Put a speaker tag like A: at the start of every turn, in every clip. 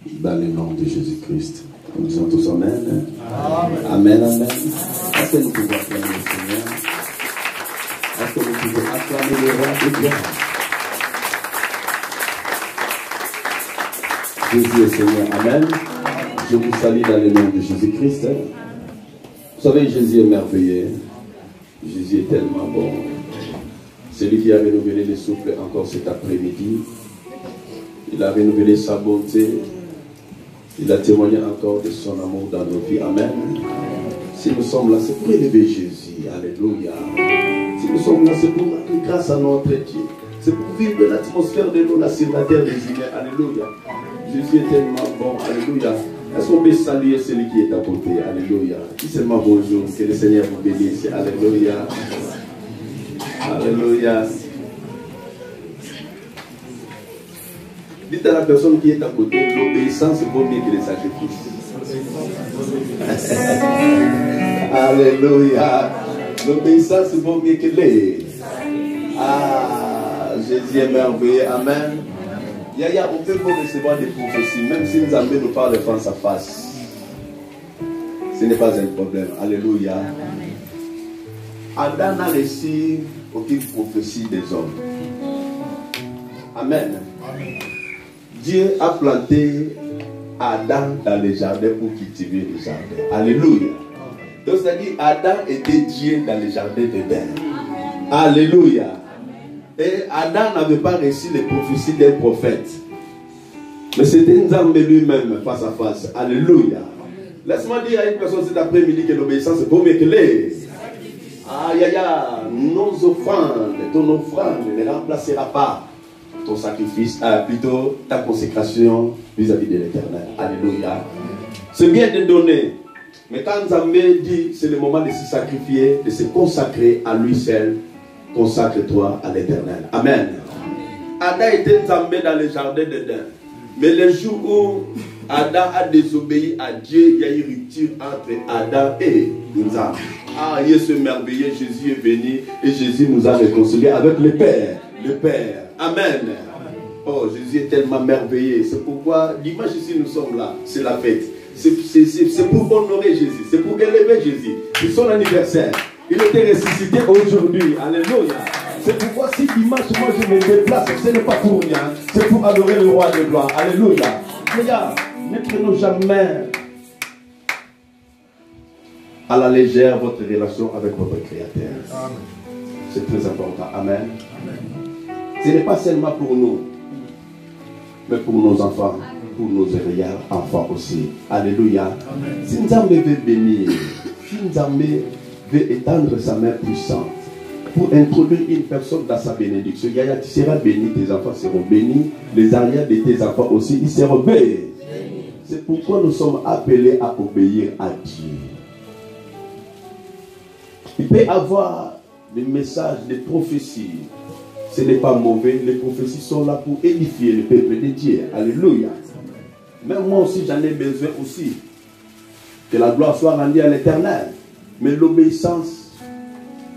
A: dans le nom de Jésus-Christ. Nous disons tous Amen. Amen. Amen, Amen. Est-ce que nous pouvons acclamer le Seigneur? Est-ce que nous pouvons acclamer le roi de gloire? Jésus est Seigneur. Amen. Je vous salue dans le nom de Jésus-Christ. Vous savez, Jésus est merveilleux. Jésus est tellement bon. C'est lui qui a renouvelé le souffle encore cet après-midi. Il a renouvelé sa bonté. Il a témoigné encore de son amour dans nos vies. Amen. Si nous sommes là, c'est pour élever Jésus. Alléluia. Si nous sommes là, c'est pour rendre grâce à notre Dieu. C'est pour vivre de l'atmosphère de l'eau là sur la terre des humains. Alléluia. Jésus est tellement bon. Alléluia. Est-ce qu'on peut saluer celui qui est à côté? Alléluia. Dis seulement bonjour. Que le Seigneur vous bénisse. Alléluia. Alléluia. Dites à la personne qui est à côté, l'obéissance vaut mieux que les sacrifices. Alléluia. L'obéissance vaut mieux que les. Ah, Jésus est merveilleux. Amen. Yaya, on peut pas recevoir des prophéties, même si nous avons nous parle face à face. Ce n'est pas un problème. Alléluia. Adam n'a reçu aucune prophétie des hommes. Amen. Dieu a planté Adam dans le jardin pour cultiver le jardin. Alléluia. Donc c'est-à-dire Adam était Dieu dans le jardin d'Éden. Alléluia. Et Adam n'avait pas reçu les prophéties des prophètes. Mais c'était Nzambe lui-même face à face. Alléluia. Laisse-moi dire à une personne cet après-midi que l'obéissance est pour mieux que les. Aïe aïe aïe. Nos offrandes, ton offrande ne remplacera pas ton sacrifice, plutôt ta consécration vis-à-vis de l'Éternel. Alléluia. C'est bien de donner. Mais quand Nzambe dit c'est le moment de se sacrifier, de se consacrer à lui seul, consacre-toi à l'Éternel. Amen. Adam était Nzambe dans le jardin d'Éden. Mais le jour où Adam a désobéi à Dieu, il y a eu rupture entre Adam et Nzambe. Ah, Jésus est merveilleux, Jésus est venu et Jésus nous a réconciliés avec le Père. Le Père. Amen. Oh, Jésus est tellement merveilleux. C'est pourquoi dimanche ici nous sommes là. C'est la fête. C'est pour honorer Jésus. C'est pour élever Jésus. C'est son anniversaire. Il était ressuscité aujourd'hui. Alléluia. C'est pourquoi si dimanche, moi je me déplace, ce n'est pas pour rien. C'est pour adorer le roi de gloire. Alléluia. Regarde, ne prenons jamais à la légère votre relation avec votre Créateur. C'est très important. Amen. Ce n'est pas seulement pour nous, mais pour nos enfants, pour nos arrière enfants aussi. Alléluia. Si Nzambe veut bénir, si Nzambe veut étendre sa main puissante pour introduire une personne dans sa bénédiction, Yaya, tu seras béni, tes enfants seront bénis, les arrières de tes enfants aussi, ils seront bénis. C'est pourquoi nous sommes appelés à obéir à Dieu. Il peut y avoir des messages, des prophéties. Ce n'est pas mauvais, les prophéties sont là pour édifier le peuple de Dieu. Alléluia. Même moi aussi, j'en ai besoin aussi. Que la gloire soit rendue à l'Éternel. Mais l'obéissance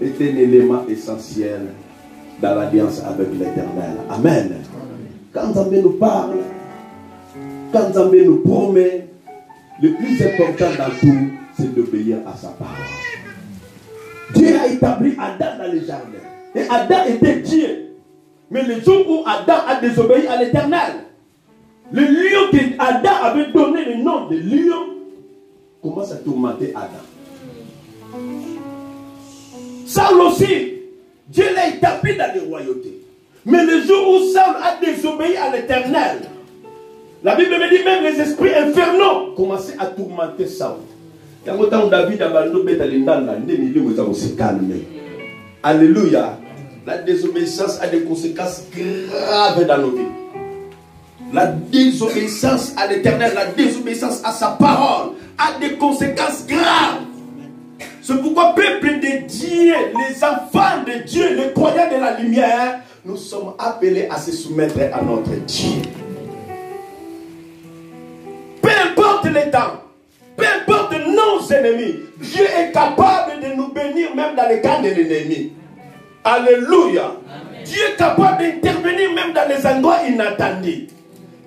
A: est un élément essentiel dans l'alliance avec l'Éternel. Amen. Quand Nzambe nous parle, quand Nzambe nous promet, le plus important dans tout, c'est d'obéir à sa parole. Dieu a établi Adam dans le jardin. Et Adam était Dieu. Mais le jour où Adam a désobéi à l'Éternel, le lion que Adam avait donné le nom de lion commence à tourmenter Adam. Saul aussi, Dieu l'a établi dans les royautés. Mais le jour où Saul a désobéi à l'Éternel, la Bible me dit même les esprits infernaux commençaient à tourmenter Saul. David a calmé. Alléluia. La désobéissance a des conséquences graves dans nos vies. La désobéissance à l'Éternel, la désobéissance à sa parole a des conséquences graves. C'est pourquoi peuple de Dieu, les enfants de Dieu, les croyants de la lumière, nous sommes appelés à se soumettre à notre Dieu. Peu importe les temps, peu importe nos ennemis, Dieu est capable de nous bénir même dans les camps de l'ennemi. Alléluia. Amen. Dieu est capable d'intervenir même dans les endroits inattendus.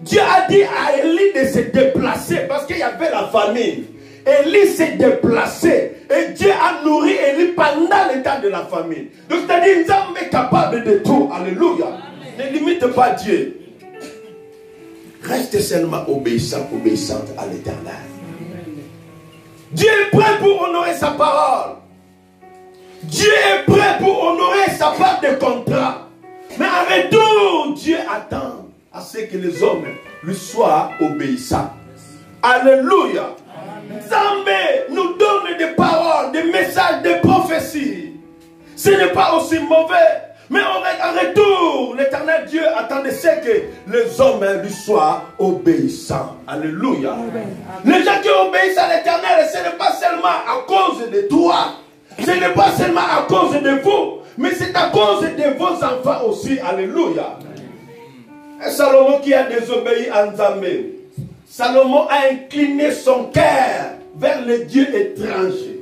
A: Dieu a dit à Élie de se déplacer parce qu'il y avait la famine. Élie s'est déplacé et Dieu a nourri Élie pendant le temps de la famine. Donc c'est-à-dire Nzambe est capable de tout. Alléluia. Ne limite pas Dieu. Reste seulement obéissante à l'Éternel. Dieu est prêt pour honorer sa parole. Dieu est prêt pour honorer sa part de contrat. Mais en retour, Dieu attend à ce que les hommes lui soient obéissants. Alléluia. Nzambe nous donne des paroles, des messages, des prophéties. Ce n'est pas aussi mauvais. Mais en retour, l'Éternel Dieu attendait ce que les hommes lui soient obéissants. Alléluia. Les gens qui obéissent à l'Éternel, ce n'est pas seulement à cause de toi. Ce n'est pas seulement à cause de vous. Mais c'est à cause de vos enfants aussi. Alléluia. Et Salomon qui a désobéi à Nzambe. Salomon a incliné son cœur vers les dieux étrangers.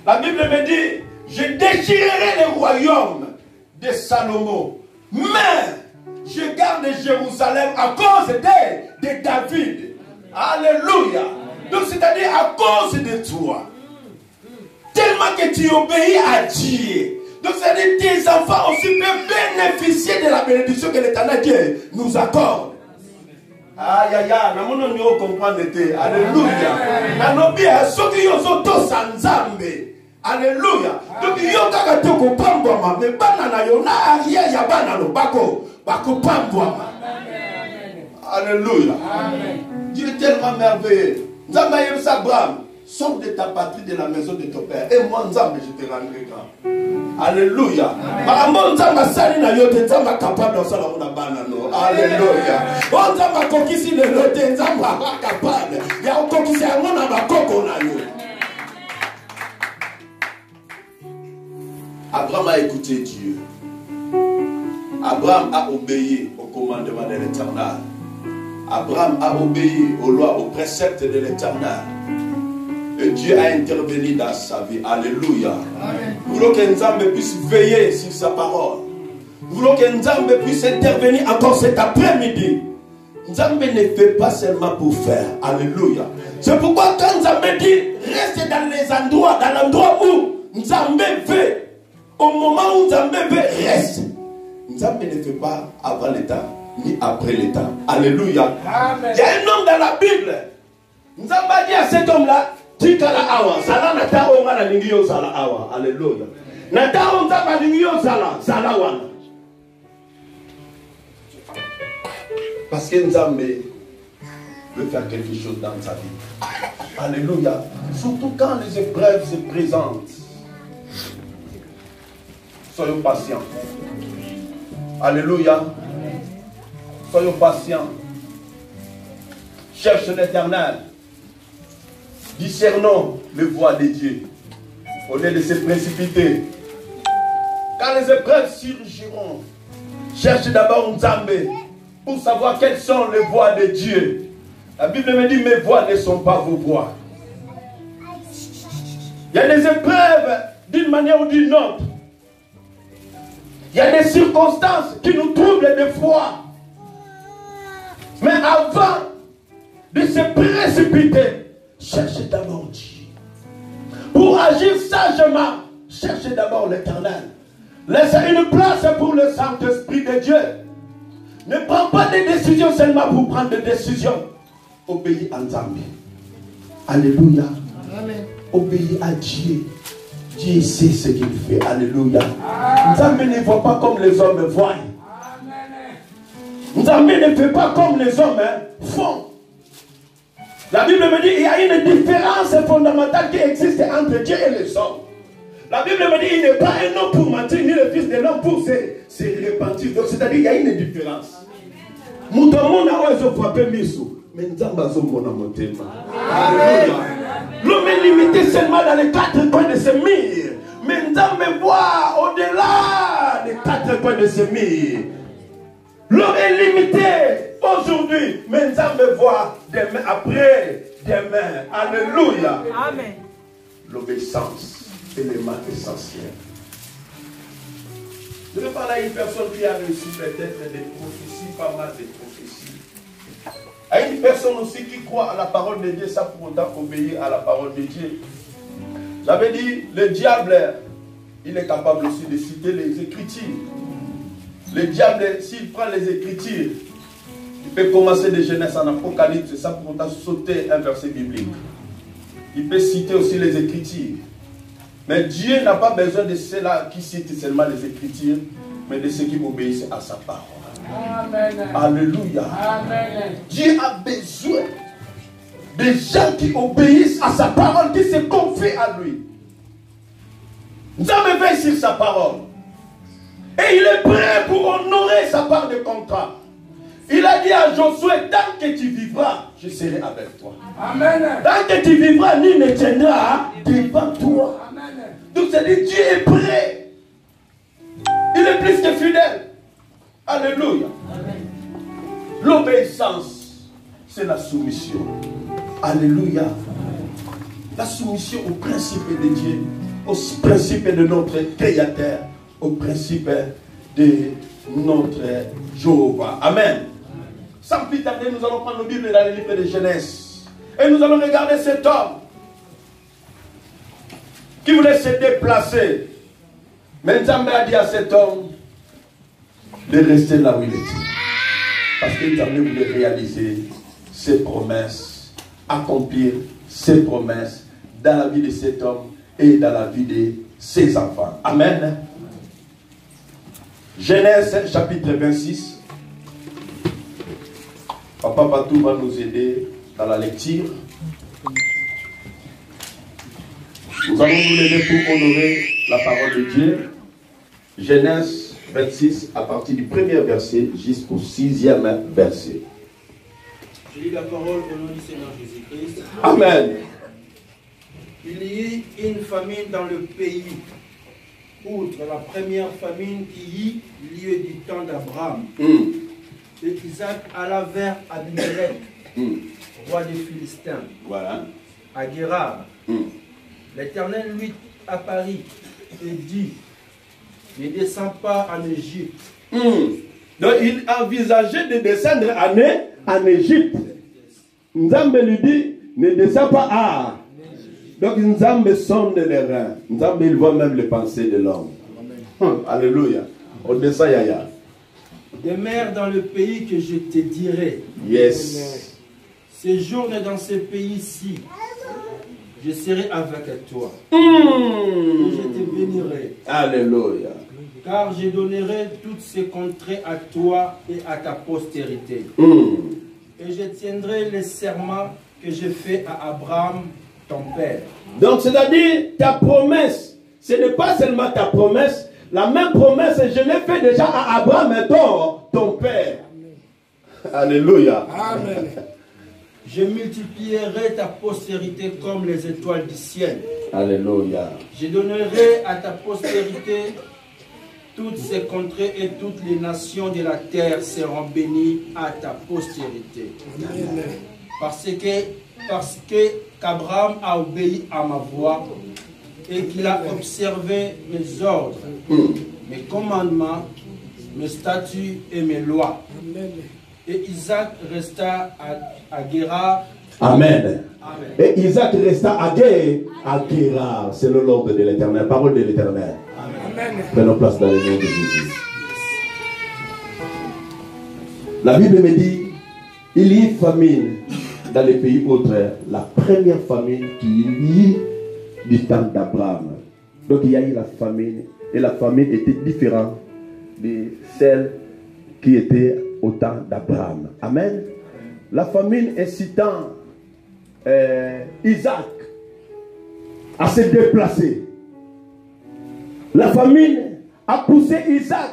A: La Bible me dit, je déchirerai le royaume de Salomon, mais je garde Jérusalem à cause de David. Alléluia. Donc c'est-à-dire à cause de toi. Tellement que tu obéis à Dieu. Donc c'est-à-dire tes enfants aussi peuvent bénéficier de la bénédiction que l'Éternel Dieu nous accorde. Aïe aïe aïe, na mono nyo comprendre te. Alléluia. Na nobia soki yo zoto sanzambe. Alléluia. Donc yo kaka te ko pambwa mais bana na yo na arrière ya bana no bako pambwa. Alléluia. Dieu est tellement merveilleux. Nzambe yem Abraham, sors de ta patrie, de la maison de ton père, et moi Nzambe je te rendrai grand. Alléluia. Marambo Nzamba sali na yote Nzamba capable de sala na bana no. Alléluia. On Nzamba kokisi le lote Nzamba capable. Ya kokisi yango na bakoko na yo. Abraham a écouté Dieu. Abraham a obéi au commandement de l'Éternel. Abraham a obéi aux lois, aux préceptes de l'Éternel. Et Dieu a intervenu dans sa vie. Alléluia. Nous voulons que Nzambe puisse veiller sur sa parole. Nous voulons que Nzambe puisse intervenir encore cet après-midi. Nzambe ne fait pas seulement pour faire. Alléluia. C'est pourquoi quand Nzambe dit, reste dans les endroits, dans l'endroit où Nzambe veut, au moment où Nzambe veut, reste. Nzambe ne fait pas avant le temps, ni après le temps. Alléluia. Amen. Il y a un homme dans la Bible. Nzambe a dit à cet homme-là, Tikala awa, sala nata onga na lingio sala awa. Alléluia. Nata onga na lingio sala wana. Parce que Nzambe veut faire quelque chose dans sa vie. Alléluia. Surtout quand les épreuves se présentent. Soyons patients. Alléluia. Soyons patients. Cherche l'Éternel. Discernons les voies de Dieu au lieu de se précipiter. Quand les épreuves surgiront, cherche d'abord Nzambe pour savoir quelles sont les voies de Dieu. La Bible me dit, mes voies ne sont pas vos voies. Il y a des épreuves d'une manière ou d'une autre. Il y a des circonstances qui nous troublent des fois. Mais avant de se précipiter, cherchez d'abord Dieu. Pour agir sagement, cherchez d'abord l'Éternel. Laissez une place pour le Saint-Esprit de Dieu. Ne prends pas des décisions seulement pour prendre des décisions. Obéis à Nzambe. Alléluia. Amen. Obéis à Dieu. Dieu sait ce qu'il fait. Alléluia. Nzambe ne voit pas comme les hommes voient. Nzambe ne fait pas comme les hommes font. La Bible me dit qu'il y a une différence fondamentale qui existe entre Dieu et les hommes. La Bible me dit qu'il n'est pas un homme pour mentir, ni le fils de l'homme pour se repentir. Donc c'est-à-dire qu'il y a une différence. Mais l'homme est limité seulement dans les quatre coins de ce mur. Mais Nzambe voit au-delà des quatre coins de ce mur. L'homme est limité aujourd'hui, mais Nzambe voit demain, après demain. Alléluia. Amen. L'obéissance, élément essentiel. Je vais parler à une personne qui a reçu peut-être des prophéties, pas mal de prophéties. À une personne aussi qui croit à la parole de Dieu, sans pour autant obéir à la parole de Dieu. J'avais dit, le diable, il est capable aussi de citer les Écritures. Le diable, s'il prend les Écritures, il peut commencer de Genèse en Apocalypse, sans pour autant sauter un verset biblique. Il peut citer aussi les Écritures. Mais Dieu n'a pas besoin de ceux-là qui citent seulement les Écritures, mais de ceux qui obéissent à sa parole. Amen. Alléluia. Amen. Dieu a besoin des gens qui obéissent à sa parole, qui se confient à lui. Nous avons veillé sur sa parole. Et il est prêt pour honorer sa part de contrat. Il a dit à Josué, tant que tu vivras, je serai avec toi. Amen. Tant que tu vivras, nul ne tiendra devant toi. Amen. Donc c'est-à-dire, Dieu est prêt. Il est plus que fidèle. Alléluia. L'obéissance, c'est la soumission. Alléluia. La soumission au principe de Dieu, au principe de notre Créateur, au principe de notre Jéhovah. Amen. Sans plus tarder, nous allons prendre nos Bibles dans le livre de Genèse. Et nous allons regarder cet homme qui voulait se déplacer. Mais Nzambe a dit à cet homme de rester là où il était. Parce que Nzambe voulait réaliser ses promesses, accomplir ses promesses dans la vie de cet homme et dans la vie de ses enfants. Amen. Genèse chapitre 26. Papa Patou va nous aider dans la lecture. Nous allons nous lever pour honorer la parole de Dieu. Genèse 26, à partir du premier verset jusqu'au 6e verset.
B: Je lis la parole au nom du Seigneur Jésus-Christ.
A: Amen.
B: Il y eut une famine dans le pays, outre la première famine qui eut lieu du temps d'Abraham. Et Isaac alla vers Abimelech, roi des Philistins,
A: Voilà.
B: à Guérar. L'Éternel lui apparut et dit, ne descends pas en Égypte.
A: Donc il envisageait de descendre en Égypte. Nzambe lui dit, ne descends pas à. Donc Nzambe sonde les reins. Nzambe il voit même les pensées de l'homme. Alléluia. On descend yaya.
B: Demeure dans le pays que je te dirai.
A: Yes.
B: Séjourne dans ce pays-ci. Je serai avec toi. Et je te bénirai.
A: Alléluia.
B: Car je donnerai toutes ces contrées à toi et à ta postérité. Et je tiendrai les serments que j'ai faits à Abraham, ton père.
A: Donc c'est-à-dire ta promesse, ce n'est pas seulement ta promesse. La même promesse, je l'ai fait déjà à Abraham et ton père. Alléluia.
B: Amen. Je multiplierai ta postérité comme les étoiles du ciel.
A: Alléluia.
B: Je donnerai à ta postérité toutes ces contrées et toutes les nations de la terre seront bénies à ta postérité. Amen. Parce qu'Abraham a obéi à ma voix et qu'il a observé mes ordres, mes commandements, mes statuts et mes lois. Amen. Et Isaac resta à Guérar.
A: Amen.
B: Amen.
A: Et Isaac resta à Guérar. C'est le l'ordre de l'Éternel, parole de l'Éternel. Amen. Prenons place dans le nom de Jésus. La Bible me dit, il y a une famine dans les pays autres. La première famine qui y du temps d'Abraham. Donc il y a eu la famine. Et la famine était différente de celle qui était au temps d'Abraham. Amen. La famine incitant Isaac à se déplacer. La famine a poussé Isaac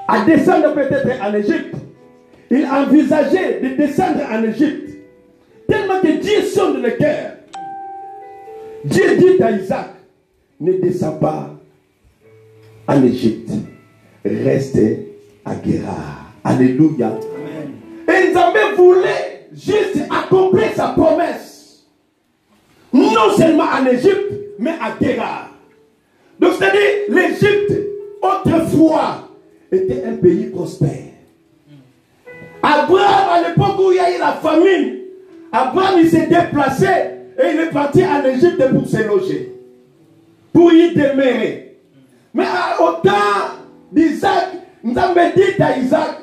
A: à descendre peut-être en Égypte. Il envisageait de descendre en Égypte. Tellement que Dieu sonde le cœur. Dieu dit à Isaac, ne descends pas en Égypte. Reste à Guérar. Alléluia. Amen. Et Nzambe voulait juste accomplir sa promesse. Non seulement en Égypte, mais à Guérar. Donc c'est-à-dire, l'Égypte, autrefois, était un pays prospère.
C: Abraham, à l'époque où il y a eu la famine, Abraham il s'est déplacé et il est parti en Égypte pour se loger, pour y demeurer. Mais au temps d'Isaac, nous avons dit à Isaac,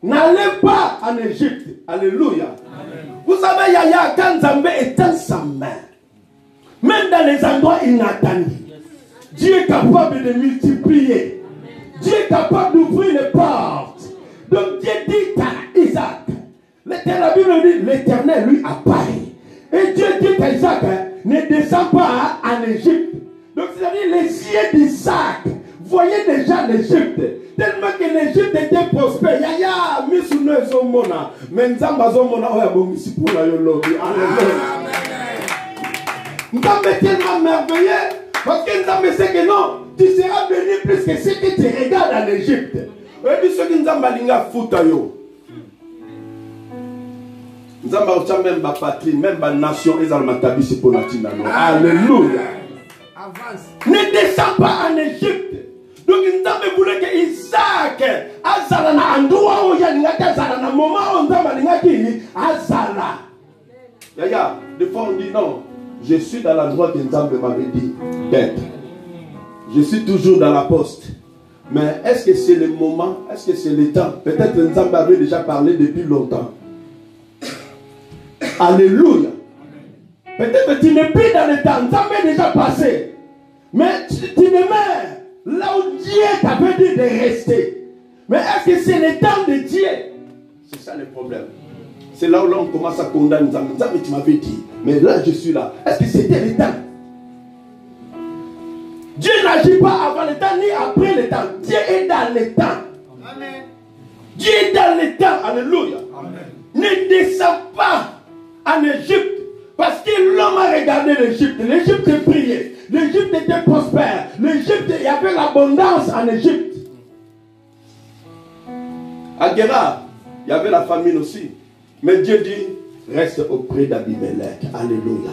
C: n'allez pas en Égypte. Alléluia. Amen. Vous savez, Yaya, quand Zambé étend sa main, même dans les endroits inattendus, Dieu est capable de multiplier. Dieu est capable d'ouvrir les portes. Donc Dieu dit à Isaac, la Bible dit, l'Éternel lui apparaît. Et Dieu dit à Isaac, ne descends pas en Égypte. Donc c'est-à-dire les yeux d'Isaac voyaient déjà l'Égypte. Tellement que l'Égypte était prospère. Yaya, misouno ezomona. Menzamba zomona oya bomisi pour la yolobi. Alléluia. Nzambe est tellement merveilleux. Parce que Nzambe sait que non, tu seras béni plus que ce que tu regardes en Égypte. Et puis ce que Nzambe linga futa yo. Nzambe ocha même ma patrie, même ma nation, ezal matabisi pour la tina. Alléluia. Ne descends pas en Égypte. Donc Nzambe voulait que Isaac azala na andua o ya linga azala na moment on Nzambe linga ki azala. Yaya, des fois on dit non. Je suis dans l'endroit que Nzambe m'avait dit d'être. Je suis toujours dans la poste. Mais est-ce que c'est le moment? Est-ce que c'est le temps? Peut-être que Nzambe avait déjà parlé depuis longtemps. Alléluia. Peut-être que tu n'es plus dans le temps. Nzambe est déjà passé. Mais tu demeures là où Dieu t'avait dit de rester. Mais est-ce que c'est le temps de Dieu? C'est ça le problème. C'est là où l'on commence à condamner Nzambe. Nzambe, tu m'avais dit. Mais là, je suis là. Est-ce que c'était le temps? Dieu n'agit pas avant le temps ni après le temps. Dieu est dans le temps. Amen. Dieu est dans le temps. Alléluia. Amen. Ne descends pas en Égypte. Parce que l'homme a regardé l'Égypte. L'Égypte priait. L'Égypte était prospère. L'Égypte, il y avait l'abondance en Égypte. À Guérard, il y avait la famine aussi. Mais Dieu dit, reste auprès d'Abimelech. Alléluia.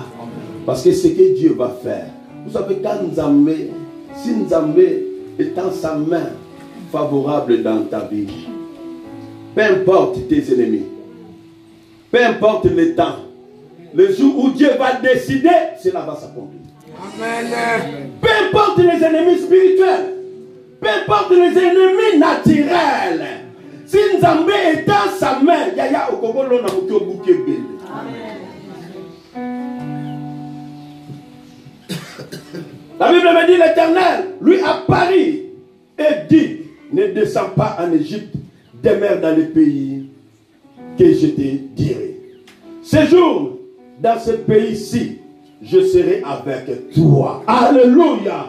C: Parce que ce que Dieu va faire. Vous savez, quand Nzambe, si Nzambe étend sa main favorable dans ta vie, peu importe tes ennemis, peu importe le temps, le jour où Dieu va décider, cela va s'accomplir. Amen. Peu importe les ennemis spirituels, peu importe les ennemis naturels, si Nzambe étend sa main, Yaya Okogolo na muto bouke belle. La Bible me dit, l'Éternel lui apparut et dit, ne descends pas en Égypte, demeure dans le pays que je te dirai. Séjourne dans ce pays-ci, je serai avec toi. Alléluia.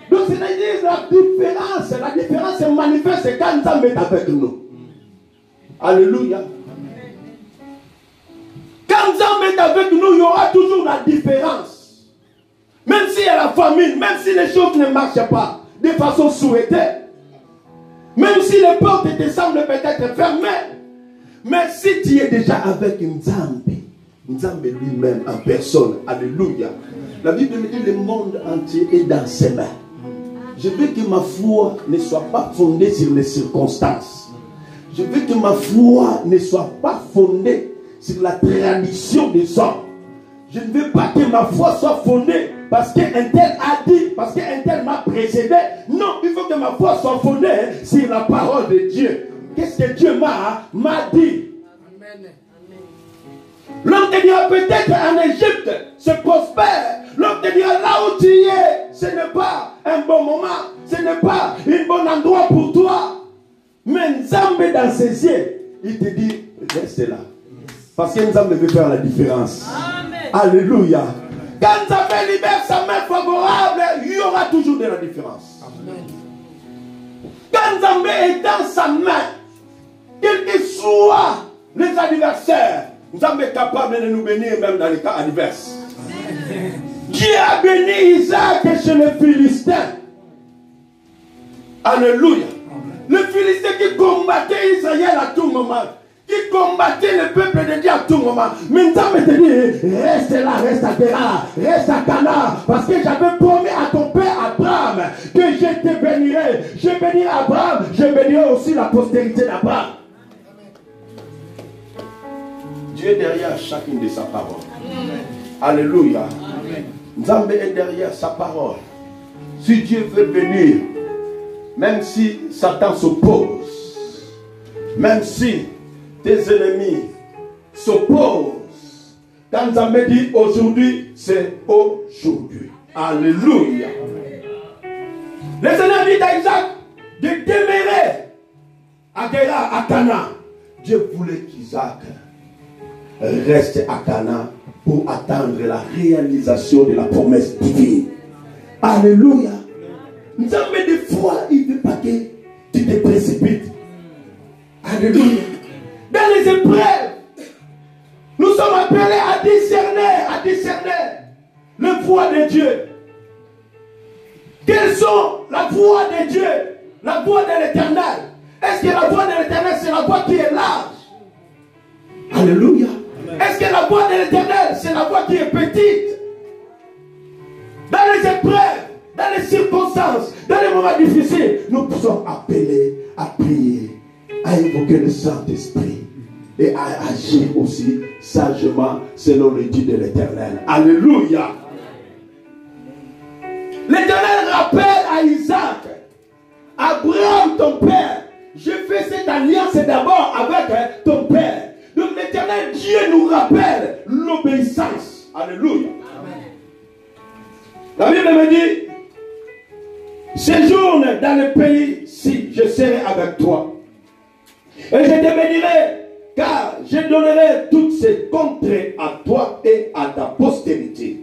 C: Donc c'est-à-dire la différence se manifeste quand Nzambe est avec nous. Alléluia. Quand Nzambe est avec nous, il y aura toujours la différence. Même s'il y a la famine, même si les choses ne marchent pas de façon souhaitée, même si les portes te semblent peut-être fermées, mais si tu es déjà avec Nzambe, Nzambe lui-même en personne, alléluia. La Bible me dit le monde entier est dans ses mains. Je veux que ma foi ne soit pas fondée sur les circonstances. Je veux que ma foi ne soit pas fondée sur la tradition des hommes. Je ne veux pas que ma foi soit fondée parce qu'un tel a dit, parce qu'un tel m'a précédé. Non, il faut que ma foi soit fondée sur la parole de Dieu. Qu'est-ce que Dieu m'a dit? Amen. L'homme te dira peut-être en Égypte, c'est prospère. L'homme te dira là où tu es, ce n'est pas un bon moment, ce n'est pas un bon endroit pour toi. Mais Nzambe dans ses yeux, il te dit, reste là. Parce que Nzambe veut faire la différence. Amen. Alléluia. Quand Nzambe libère sa main favorable, il y aura toujours de la différence. Amen. Quand Nzambe étend sa main, quels que soient les adversaires, Nzambe est capable de nous bénir même dans les cas adverses. Amen. Dieu a béni Isaac chez les Philistins. Alléluia. Le Philistin qui combattait Israël à tout moment, qui combattait le peuple de Dieu à tout moment. Mais Nzambe te dit, reste là, reste à Guérard, reste à Cana, parce que j'avais promis à ton père Abraham que je te bénirai. Je bénirai Abraham, je bénirai aussi la postérité d'Abraham. Dieu est derrière chacune de sa parole. Alléluia. Nzambe est derrière sa parole. Si Dieu veut bénir, même si Satan s'oppose, même si tes ennemis s'opposent, quand Nzambe dit aujourd'hui, c'est aujourd'hui. Alléluia. Le Seigneur dit à Isaac de demeurer à Guéra, à Cana. Dieu voulait qu'Isaac reste à Cana pour attendre la réalisation de la promesse divine. Alléluia. Nous avons des fois, il ne veut pas que tu te précipites. Alléluia. Dans les épreuves, nous sommes appelés à discerner la voix de Dieu. Quelles sont la voix de Dieu, la voix de l'Éternel? Est-ce que la voix de l'Éternel, c'est la voix qui est large? Alléluia. Est-ce que la voix de l'Éternel, c'est la voix qui est petite? Dans les épreuves, dans les circonstances, dans les moments difficiles, nous sommes appelés à prier, à invoquer le Saint-Esprit et à agir aussi sagement selon le dit de l'Éternel. Alléluia. L'Éternel rappelle à Isaac, Abraham ton père, je fais cette alliance d'abord avec ton père. Donc l'Éternel Dieu nous rappelle l'obéissance. Alléluia. La Bible me dit, séjourne dans le pays si je serai avec toi. Et je te bénirai, car je donnerai toutes ces contrées à toi et à ta postérité.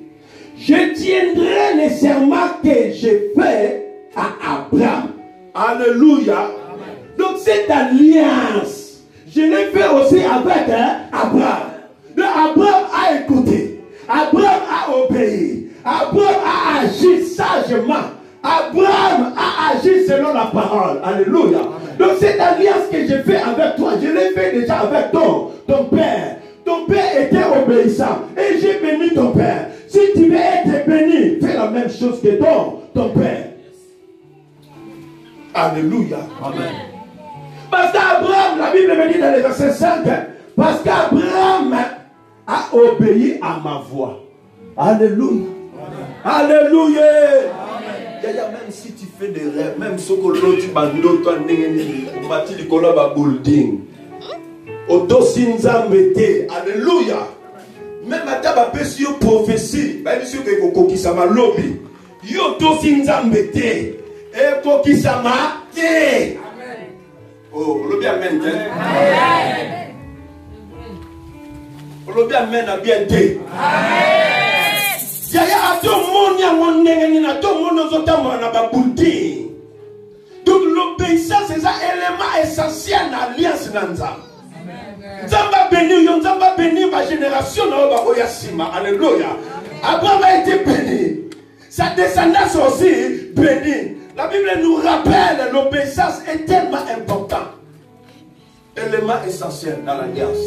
C: Je tiendrai les serments que j'ai faits à Abraham. Alléluia. Donc cette alliance, je l'ai fait aussi avec Abraham. Donc Abraham a écouté. Abraham a obéi. Abraham a agi sagement. Abraham a agi selon la parole. Alléluia. Donc cette alliance que j'ai fait avec toi, je l'ai fait déjà avec ton père. Ton père était obéissant. Et j'ai béni ton père. Si tu veux être béni, fais la même chose que ton père. Alléluia. Amen. Parce qu'Abraham, la Bible me dit dans les versets 5, parce qu'Abraham a obéi à ma voix. Alléluia. Amen. Alléluia. Amen. Même si tu fais des rêves, même ce que l'autre bando, toi, tu bâtis le colonne building. Auto sinzambete. Alléluia. Même à ta bapesi yo prophétie, même si que kokokisama lobby. Yo to sinzambete. Et kokisama te. Oh, le bien amen. Amen. Le bien amen a bien été. Amen. Yaya a tout le monde, ya mon nengeni na tout le monde nous otama na babuti. Donc l'obéissance c'est un élément essentiel dans l'alliance nanza. Nzamba béni, Nzamba béni ma génération na ba oyasima. Alléluia. Abraham a été béni. Sa descendance aussi bénie. La Bible nous rappelle l'obéissance est tellement important. Élément essentiel dans l'alliance.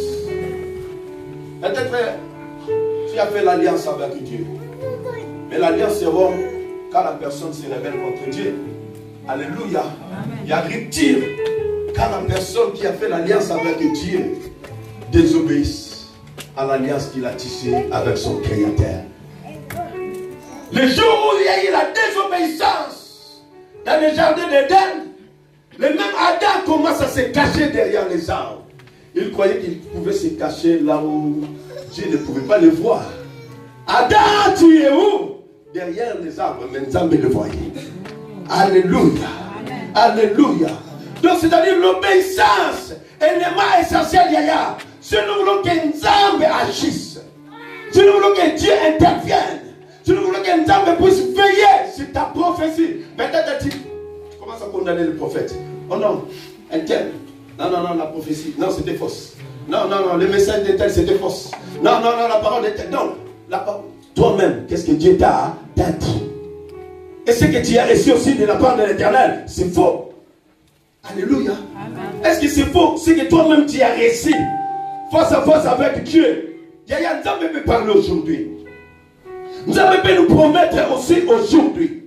C: Peut-être tu as fait l'alliance avec Dieu. Mais l'alliance est rompe quand la personne se rebelle contre Dieu. Alléluia. Il y a rupture quand la personne qui a fait l'alliance avec Dieu désobéisse à l'alliance qu'il a tissée avec son Créateur. Le jour où il y a eu la désobéissance dans le jardin d'Éden, le même Adam commence à se cacher derrière les arbres. Il croyait qu'il pouvait se cacher là où Dieu ne pouvait pas le voir. Adam, tu es où? Derrière les arbres, mais Nzambe le voyait. Alléluia. Alléluia. Donc c'est-à-dire l'obéissance, élément essentiel, yaya. Si nous voulons que Nzambe agisse, si nous voulons que Dieu intervienne, si nous voulons que Nzambe puisse veiller sur ta prophétie, peut-être tu commences à condamner le prophète. Oh non, un tel. Non, la prophétie. Non, c'était fausse. Non, le message de tel, c'était fausse. Non, la parole de tel. Non, la parole. Toi-même, qu'est-ce que Dieu t'a dit? Et ce que tu as reçu aussi de la part de l'Éternel, c'est faux. Alléluia. Est-ce que c'est faux? Ce que toi-même tu as reçu face à face avec Dieu. Yaya Nzambe peut parler aujourd'hui. Nzambe peut nous promettre aussi aujourd'hui.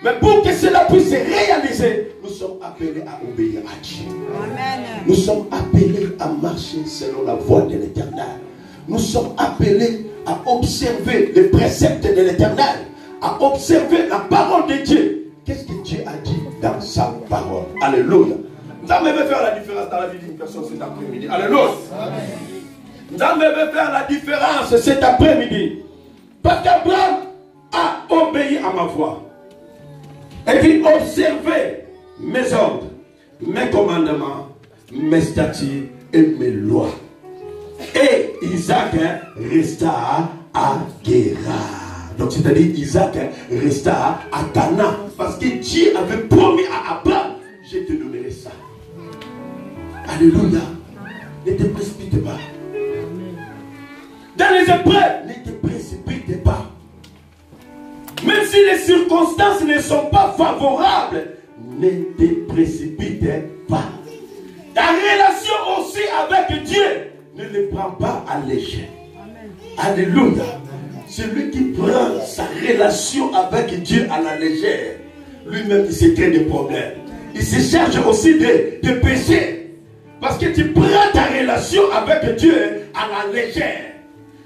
C: Mais pour que cela puisse se réaliser, nous sommes appelés à obéir à Dieu.
D: Amen.
C: Nous sommes appelés à marcher selon la voie de l'Éternel. Nous sommes appelés à observer les préceptes de l'Éternel, à observer la parole de Dieu. Qu'est-ce que Dieu a dit dans sa parole? Alléluia. Nous allons faire la différence dans la vie d'une personne cet après-midi. Alléluia. Nous allons faire la différence cet après-midi. Parce qu'Abraham a obéi à ma voix. Et puis observer mes ordres, mes commandements, mes statuts et mes lois. Et Isaac resta à Guérar. Donc c'est-à-dire Isaac resta à Canaan. Parce que Dieu avait promis à Abraham, je te donnerai ça. Alléluia. Ne te précipite pas. Dans les épreuves, ne te précipite pas. Même si les circonstances ne sont pas favorables, ne te précipite pas. Ta relation aussi avec Dieu, ne le prends pas à légère. Alléluia. Celui qui prend sa relation avec Dieu à la légère, lui-même il se crée des problèmes. Il se charge aussi de péché. Parce que tu prends ta relation avec Dieu à la légère.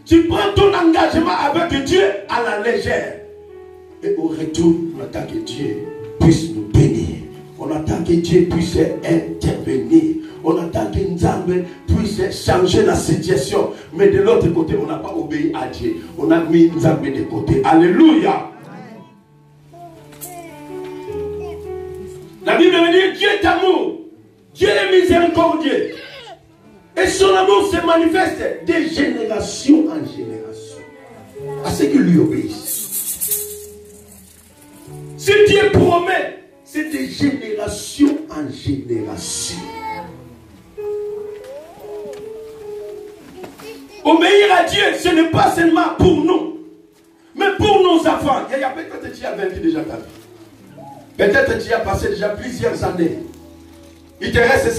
C: Tu prends ton engagement avec Dieu à la légère. Et au retour, on attend que Dieu puisse nous bénir. On attend que Dieu puisse intervenir. On attend que Nzambe puisse changer la situation. Mais de l'autre côté, on n'a pas obéi à Dieu. On a mis Nzambe de côté. Alléluia. La Bible me dit Dieu est amour. Dieu est miséricordieux. Et son amour se manifeste de génération en génération à ceux qui lui obéissent. Si Dieu promet, c'est de génération en génération. Obéir à Dieu, ce n'est pas seulement pour nous, mais pour nos enfants. Il y a peut-être que tu as vaincu déjà ta vie. Peut-être que tu as passé déjà plusieurs années. Il te reste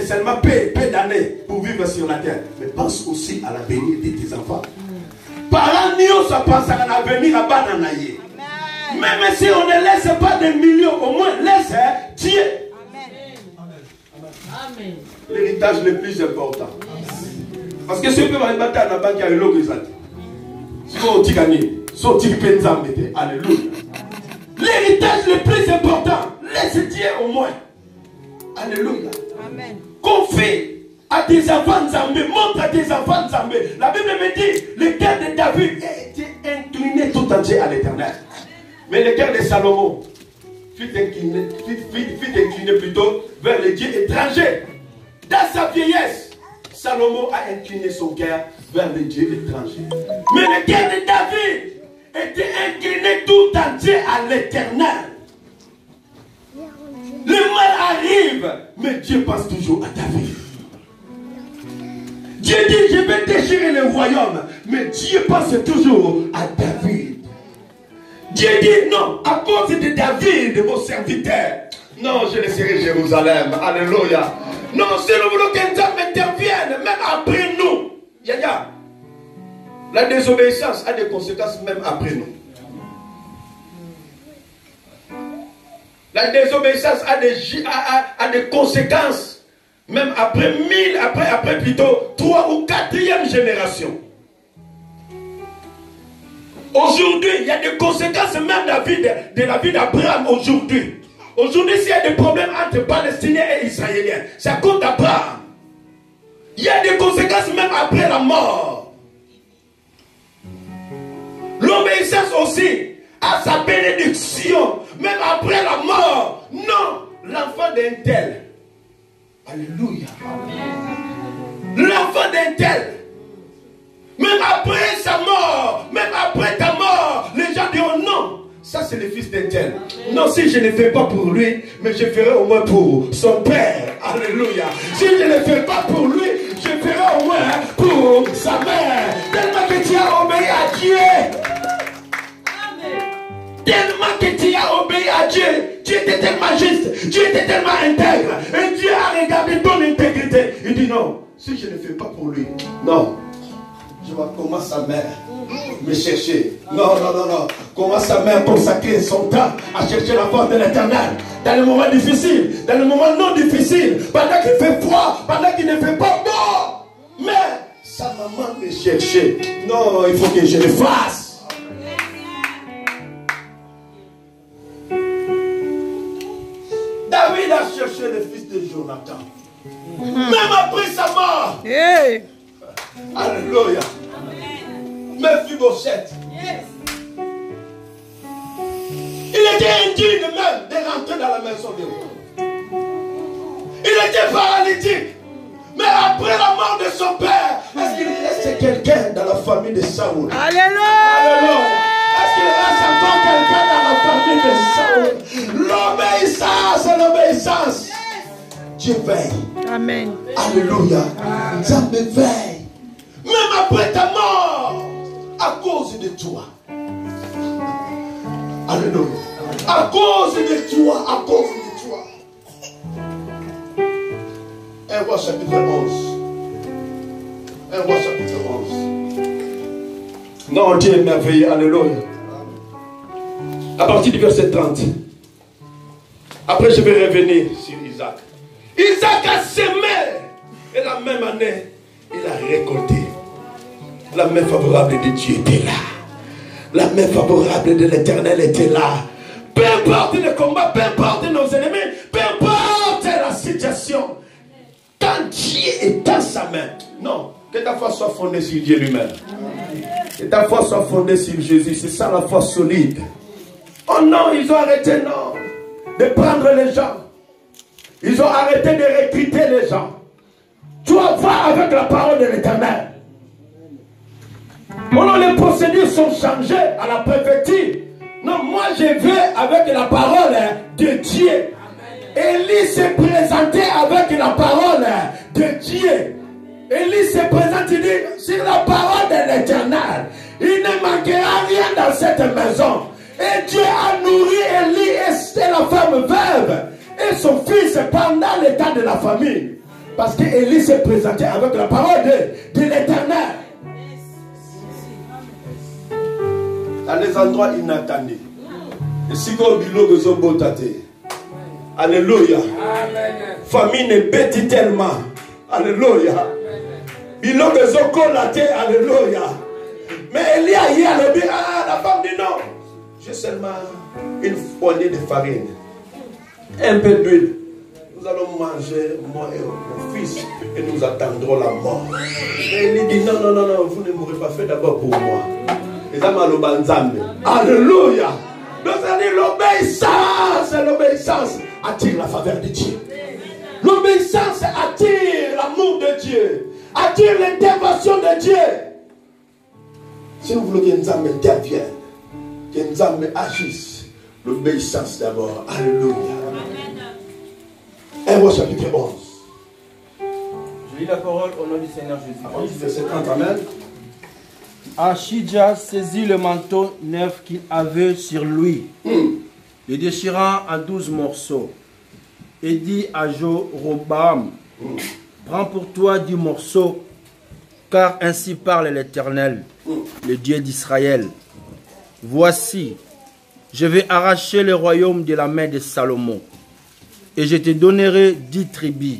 C: seulement peu d'années pour vivre sur la terre. Mais pense aussi à l'avenir de tes enfants. Parents, nous, ça pense à l'avenir à Bananaye. Même si on ne laisse pas des millions, au moins laisse Dieu.
D: Amen.
C: L'héritage le plus important. Parce que ce que va battre à la banque, il y a le lot que ça dit. Si on dit gagner, si on dit penzam, alléluia. L'héritage le plus important, laisse Dieu au moins. Alléluia.
D: Amen.
C: Confie à tes enfants Zambé, montre à tes enfants Zambé. La Bible me dit, le cœur de David était incliné tout entier à l'Éternel. Mais le cœur de Salomon fut incliné plutôt vers les dieux étrangers. Dans sa vieillesse, Salomon a incliné son cœur vers les dieux étrangers. Mais le cœur de David était incliné tout entier à l'Éternel. Le mal arrive, mais Dieu pense toujours à David. Dieu dit, je vais déchirer le royaume, mais Dieu pense toujours à David. Dieu dit, non, à cause de David, mon serviteur, non, je laisserai Jérusalem. Alléluia. Non, c'est le boulot que Dieu intervienne, même après nous. Yaya, la désobéissance a des conséquences même après nous. La désobéissance a des conséquences même après après plutôt 3 ou 4e génération. Aujourd'hui, il y a des conséquences même de la vie d'Abraham aujourd'hui. Aujourd'hui, s'il y a des problèmes entre Palestiniens et Israéliens, c'est à cause d'Abraham. Il y a des conséquences même après la mort. L'obéissance aussi a sa bénédiction, même après la mort. Non, l'enfant d'un tel. Alléluia. L'enfant d'un tel. Même après sa mort, même après ta mort, les gens diront non, ça c'est le fils d'un tel. Non, si je ne fais pas pour lui, mais je ferai au moins pour son père. Alléluia. Si je ne fais pas pour lui, je ferai au moins pour sa mère. Tellement que tu as obéi à Dieu. Tellement que tu as obéi à Dieu. Dieu était tellement juste, Dieu était tellement intègre. Et Dieu a regardé ton intégrité. Il dit non, si je ne fais pas pour lui, non. Je comment sa mère me chercher. Non. Comment sa mère consacrer son temps à chercher la force de l'Éternel. Dans les moments difficiles, dans les moments non difficiles, pendant qu'il fait froid, pendant qu'il ne fait pas beau. Mais sa maman me cherchait. Non, il faut que je le fasse. David a cherché le fils de Jonathan. Même après sa mort.
D: Hey.
C: Alléluia. Mephibosheth. Il était indigne même de rentrer dans la maison de roi. Il était paralytique. Mais après la mort de son père, est-ce qu'il reste quelqu'un dans la famille de Saoul?
D: Alléluia.
C: Est-ce qu'il reste encore quelqu'un dans la famille de Saoul? L'obéissance, c'est l'obéissance. Dieu veille.
D: Amen.
C: Alléluia. Dieu veille. Même après ta mort, à cause de toi. Alléluia. À cause de toi, à cause de toi. 1 Roi chapitre 11. 1 Roi chapitre 11. Non, Dieu est merveilleux. Alléluia. À partir du verset 30. Après, je vais revenir sur Isaac. Isaac a semé. Et la même année, il a récolté. La main favorable de Dieu était là. La main favorable de l'Éternel était là. Peu importe le combat, peu importe nos ennemis, peu importe la situation. Quand Dieu est dans sa main. Non, que ta foi soit fondée sur Dieu lui-même. Que ta foi soit fondée sur Jésus. C'est ça la foi solide. Oh non, ils ont arrêté, non, de prendre les gens. Ils ont arrêté de recruter les gens. Tu vas voir avec la parole de l'Éternel. Oh, les procédures sont changées à la préfecture. Non, moi je vais avec la parole de Dieu. Élie s'est présenté avec la parole de Dieu. Élie se présente, il dit, sur la parole de l'Éternel, il ne manquera rien dans cette maison. Et Dieu a nourri Élie et la femme veuve et son fils pendant l'état de la famine. Parce que Élie s'est présenté avec la parole de l'Éternel. À des endroits inattendus. Et si vous avez alléluia. Famine est bête tellement. Alléluia. Bilogo zokolaté. Alléluia. Mais Elia y a le la femme dit non. J'ai seulement une poignée de farine. Un peu d'huile. Nous allons manger, moi et mon fils, et nous attendrons la mort. Et il dit non, vous ne m'aurez pas fait d'abord pour moi. Alléluia. Donc ça dit l'obéissance attire la faveur de Dieu. L'obéissance attire l'amour de Dieu, attire l'intervention de Dieu. Si nous voulons que Nzambe intervienne, que Nzambe agisse, l'obéissance d'abord. Alléluia. 1 Roi chapitre 11.
B: Je lis la parole au nom du Seigneur Jésus.
C: Verset 30, amen.
B: Achidja saisit le manteau neuf qu'il avait sur lui, le déchirant en 12 morceaux, et dit à Jéroboam, prends pour toi 10 morceaux, car ainsi parle l'Éternel, le Dieu d'Israël. Voici, je vais arracher le royaume de la main de Salomon, et je te donnerai 10 tribus.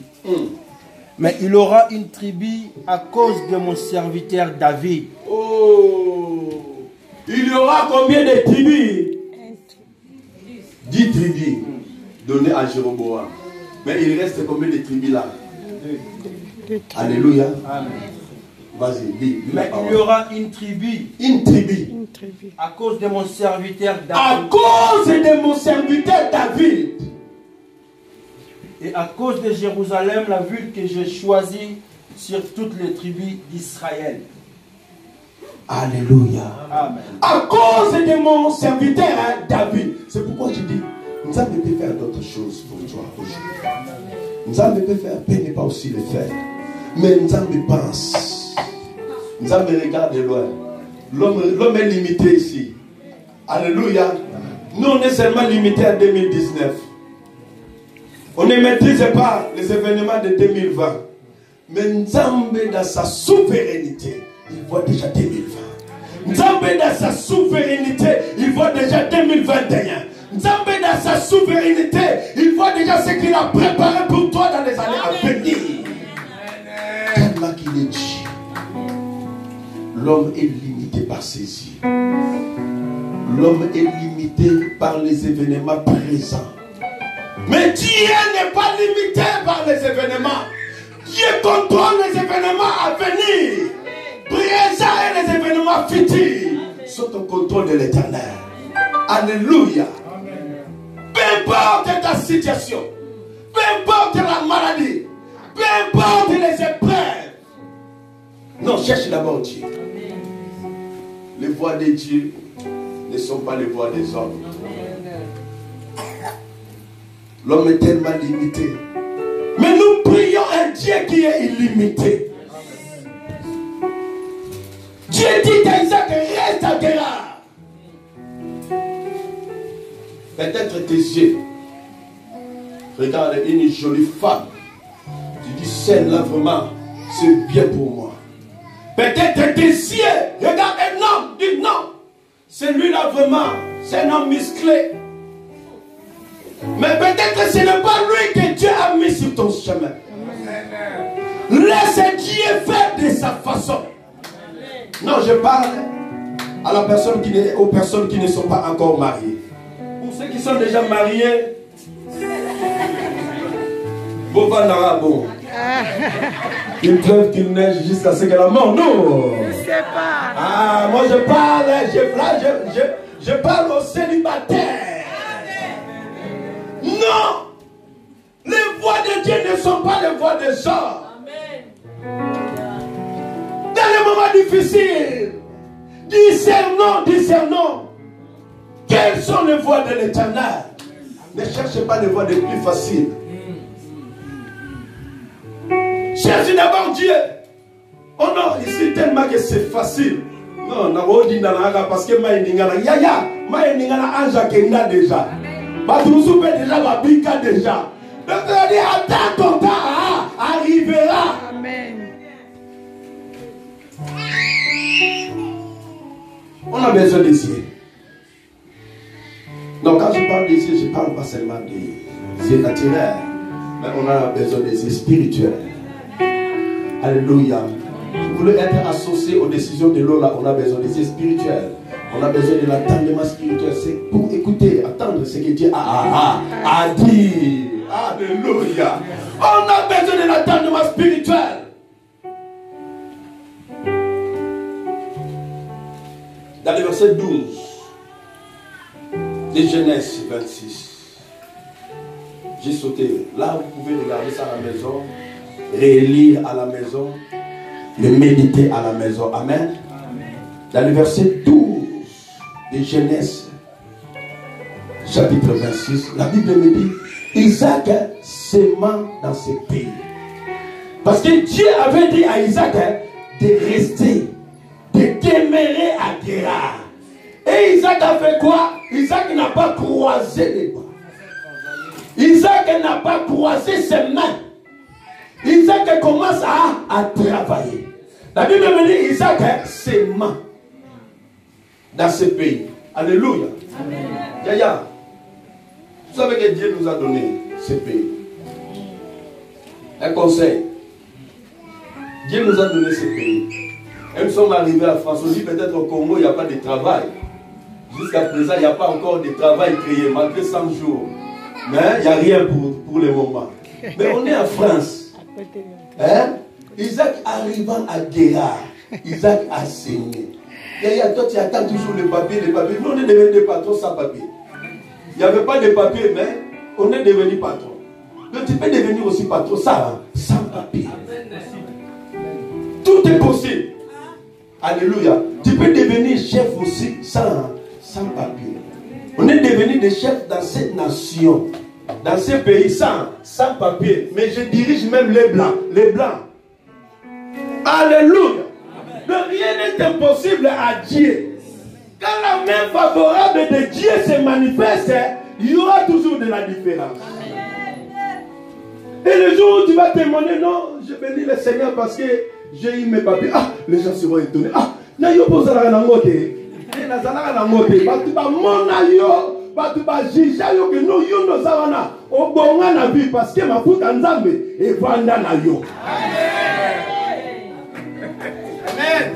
B: Mais il aura une tribu à cause de mon serviteur David.
C: Oh, il y aura combien de tribus? 10 tribus données à Jéroboam. Mais il reste combien de tribus là? Alléluia.
B: Amen.
C: Vas-y, dis.
B: Mais il y aura une tribu.
C: Une tribu.
B: À cause de mon serviteur David.
C: À cause de mon serviteur David.
B: Et à cause de Jérusalem, la ville que j'ai choisie sur toutes les tribus d'Israël.
C: Alléluia.
B: Amen.
C: À cause de mon serviteur David. C'est pourquoi je dis, nous avons pu faire d'autres choses pour toi aujourd'hui. Nous avons pu faire, peut ne pas aussi le faire. Mais nous avons pense. Nous avons regardé loin. L'homme est limité ici. Alléluia. Nous, on est seulement limité à 2019. On ne maîtrise pas les événements de 2020. Mais Nzambe, dans sa souveraineté, il voit déjà 2020. Nzambe dans sa souveraineté, il voit déjà 2021. Nzambe dans sa souveraineté, il voit déjà ce qu'il a préparé pour toi dans les années à venir. Tellement qu'il est dit, l'homme est limité par ses yeux. L'homme est limité par les événements présents. Mais Dieu n'est pas limité par les événements. Dieu contrôle les événements à venir. Présents et les événements futurs sont au contrôle de l'Éternel. Alléluia. Peu importe ta situation, peu importe la maladie, peu importe les épreuves. Non, cherche d'abord Dieu. Les voies de Dieu ne sont pas les voies des hommes. L'homme est tellement limité. Mais nous prions un Dieu qui est illimité. Dieu dit à Isaac, reste à Guérard. Peut-être tes yeux regardent une jolie femme. Tu dis, celle-là vraiment, c'est bien pour moi. Peut-être tes yeux regardent un homme, dis non. Celui-là vraiment, c'est un homme musclé. Mais peut-être ce n'est pas lui que Dieu a mis sur ton chemin. Laisse Dieu faire de sa façon. Non, je parle à la personne aux personnes qui ne sont pas encore mariées. Pour ceux qui sont déjà mariés, bon. Il pleuve, qu'il neige jusqu'à ce que la mort. Non.
D: Je ne sais pas.
C: Ah, moi je parle, je parle aux célibataires. Non. Les voies de Dieu ne sont pas les voies des hommes. Dans les moments difficiles, discernons. Quelles sont les voies de l'Éternel? Ne cherchez pas les voies les plus faciles. Cherchez d'abord Dieu. Oh non, ici tellement que c'est facile. Non, parce que Anja Kenda déjà. Batouzoube déjà, Babika déjà. Donc on dit, attends ton temps arrivera.
D: Amen.
C: On a besoin des yeux. Donc quand je parle des yeux, je ne parle pas seulement des yeux naturels, mais on a besoin des yeux spirituels. Alléluia. Si vous voulez être associé aux décisions de l'eau, là, on a besoin des yeux spirituels. On a besoin de l'entendement spirituel. C'est pour écouter, attendre ce que Dieu a dit. Alléluia. On a besoin de l'entendement spirituel. Dans le verset 12 de Genèse 26, j'ai sauté. Là, vous pouvez regarder ça à la maison, relire à la maison, le méditer à la maison. Amen. Dans le verset 12 de Genèse, chapitre 26, la Bible me dit, Isaac s'aimant dans ce pays. Parce que Dieu avait dit à Isaac de rester, de demeurer à Guérard. Et Isaac a fait quoi? Isaac n'a pas croisé les bras. Isaac n'a pas croisé ses mains. Isaac commence à travailler. La Bible me dit Isaac s'aimant dans ce pays. Alléluia. Amen. Yaya, vous savez que Dieu nous a donné ce pays. Un conseil. Dieu nous a donné ce pays. Et nous sommes arrivés à France. On dit peut-être au Congo, il n'y a pas de travail. Jusqu'à présent, il n'y a pas encore de travail créé, malgré 100 jours. Mais il n'y a rien pour le moment. Mais on est en France. Hein? Isaac arrivant à Guérard, Isaac a saigné. Et toi, tu attends toujours les papiers. Nous, on est devenus des patrons sans papier. Il n'y avait pas de papier, mais on est devenu patron. Donc tu peux devenir aussi patron sans papier. Tout est possible. Alléluia. Tu peux devenir chef aussi sans papier. On est devenu des chefs dans cette nation, dans ce pays sans papier. Mais je dirige même les blancs. Alléluia. Donc rien n'est impossible à Dieu. Quand la main favorable de Dieu se manifeste, il y aura toujours de la différence. Et le jour où tu vas témoigner, non, je bénis le Seigneur parce que j'ai eu mes papiers. Ah, les gens seront étonnés. Ah, n'a yo posé la rangote. Na zala rangote. Batu ba mona yo, batu ba jija yo que no yo no zawana. Obonga na vie parce que ma futa nzambe et vanda na yo. Amen.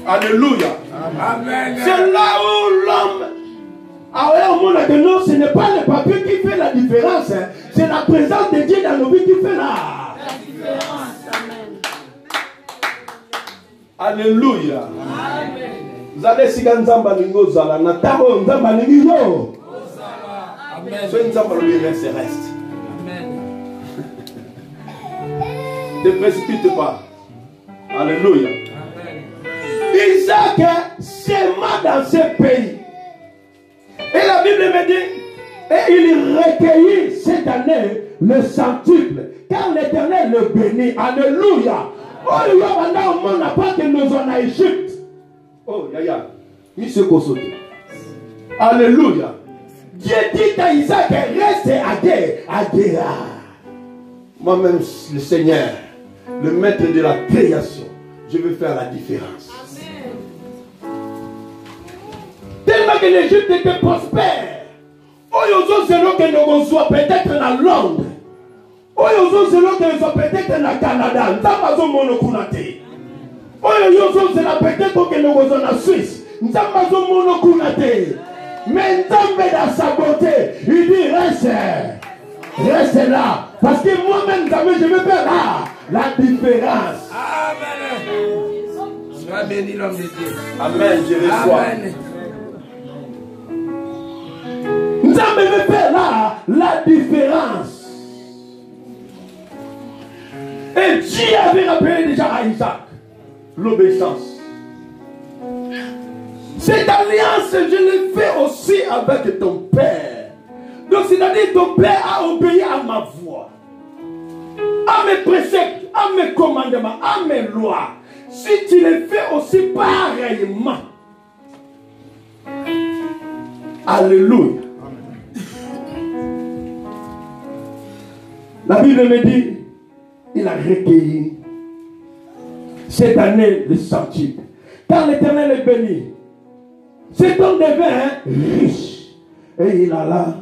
C: Alléluia. Amen. C'est là où l'homme. Alors, on a que non, ce n'est pas le papier qui fait la différence. Hein. C'est la présence de Dieu dans nos vies qui fait la différence. Amen. Alléluia. Amen. Vous allez si Nzamba Ningo Zala, Nataro Nzamba Ningo. Amen. Soyez Nzamba lui reste. Amen. Ne précipite pas. Alléluia. Isaac s'aima dans ce pays. Et la Bible me dit, et il recueillit cette année le centuple, car l'Éternel le bénit. Alléluia. Oh, il y a un monde n'a pas que nous en a Égypte. Oh, yaya, monsieur Kosote. Alléluia. Dieu dit à Isaac, reste à Guéra. Moi-même, le Seigneur, le maître de la création, je veux faire la différence. Tellement que l'Égypte était prospère. Oh, ils ont que nous soyons peut-être dans Londres. Oh, ils ont que nous soyons peut-être dans Canada. Nous avons monokunate. Oh, ils ont peut-être que nous soyons en Suisse. Nous avons monokunate. Mais nous dans sa beauté. Il dit reste là. Parce que moi-même, je vais faire là la différence. Amen. Sois béni l'homme de Dieu. Amen. Je reçois. Amen. Nous avons fait là la différence. Et Dieu avait rappelé déjà à Isaac l'obéissance. Cette alliance, je l'ai fait aussi avec ton père. Donc, c'est-à-dire ton père a obéi à ma voix, à mes préceptes, à mes commandements, à mes lois. Si tu les fais aussi pareillement. Alléluia. La Bible me dit, il a recueilli cette année le centuple. Car l'Éternel est béni. Cet homme devint riche. Et il alla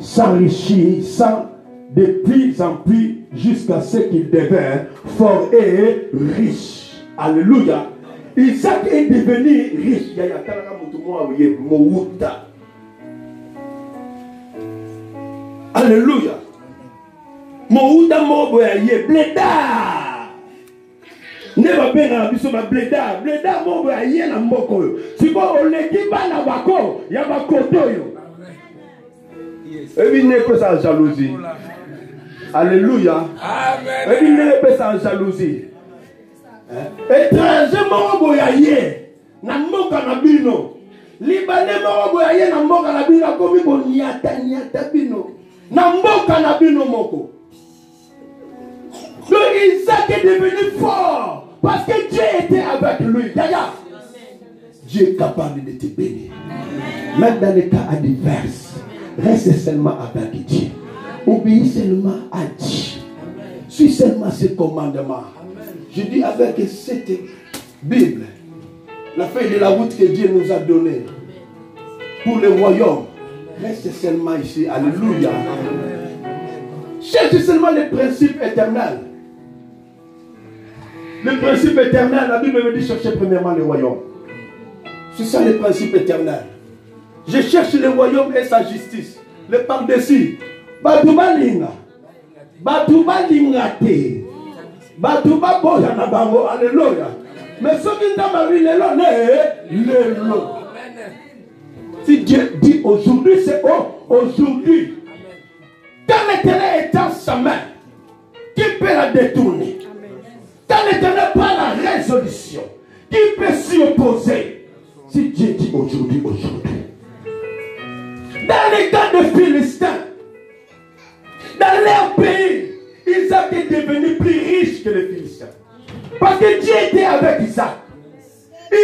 C: s'enrichissant de plus en plus jusqu'à ce qu'il devint fort et riche. Alléluia. Isaac est devenu riche. Alléluia. Mouda moboyaye bleda. Ne va bien biso ma bleda. Bleda moboyaye na mboko yo. Siko oleki bana bako ya bakoto yo. Ebi ne peut sans jalousie. Alléluia. Amen. Ebi ne peut sans jalousie. Étranger moboyaye na mboka na bino. Libanais moboyaye na mboka na bino komi boniata niata bino. Na mboka na bino moko. Donc Isaac est devenu fort parce que Dieu était avec lui. D'ailleurs, Dieu est capable de te bénir. Même dans les cas adverses, reste seulement avec Dieu. Obéis seulement à Dieu. Suis seulement ses commandements. Je dis avec cette Bible, la feuille de la route que Dieu nous a donnée pour le royaume, reste seulement ici. Alléluia. Cherche seulement les principes éternels. Le principe éternel, la Bible me dit chercher premièrement le royaume. C'est ça le principe éternel. Je cherche le royaume et sa justice. Le par-dessus. Batouba linga. Batouba lingate. Batouba boya na bango. Alléluia. Mais ce qui n'a pas vu le lot. Si Dieu dit aujourd'hui, c'est aujourd'hui. Quand l'Éternel est en sa main, qui peut la détourner? Quand l'Éternel prend la résolution, qui peut s'y opposer? Si Dieu dit aujourd'hui. Dans les cas de Philistins, dans leur pays, Isaac est devenu plus riche que les Philistins. Parce que Dieu était avec Isaac.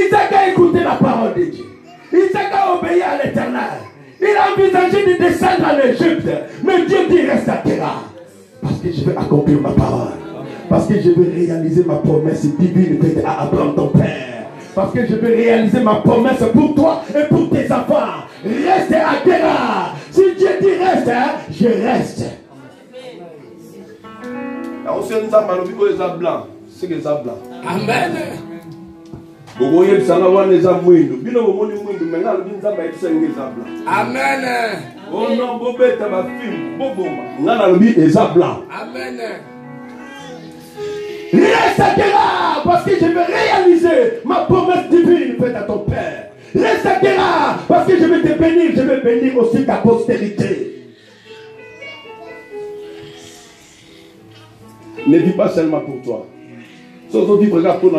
C: Isaac a écouté la parole de Dieu. Isaac a obéi à l'Éternel. Il a envisagé de descendre en Égypte. Mais Dieu dit reste à terre. Parce que je vais accomplir ma parole. Parce que je veux réaliser ma promesse divine faite à Abraham ton père. Parce que je veux réaliser ma promesse pour toi et pour tes enfants. Reste à Guérard. Si Dieu dit reste, hein, je reste. C'est que ça blanc.
D: Amen. Amen.
C: Oh non, Bobette ma fille, Boboma. Nana le bi eza blanc.
D: Amen.
C: Reste à Guérard parce que je veux réaliser ma promesse divine faite à ton père. Reste à Guérard parce que je vais te bénir, je vais bénir aussi ta postérité. Ne vis pas seulement pour toi. Sauf que tu regardes pour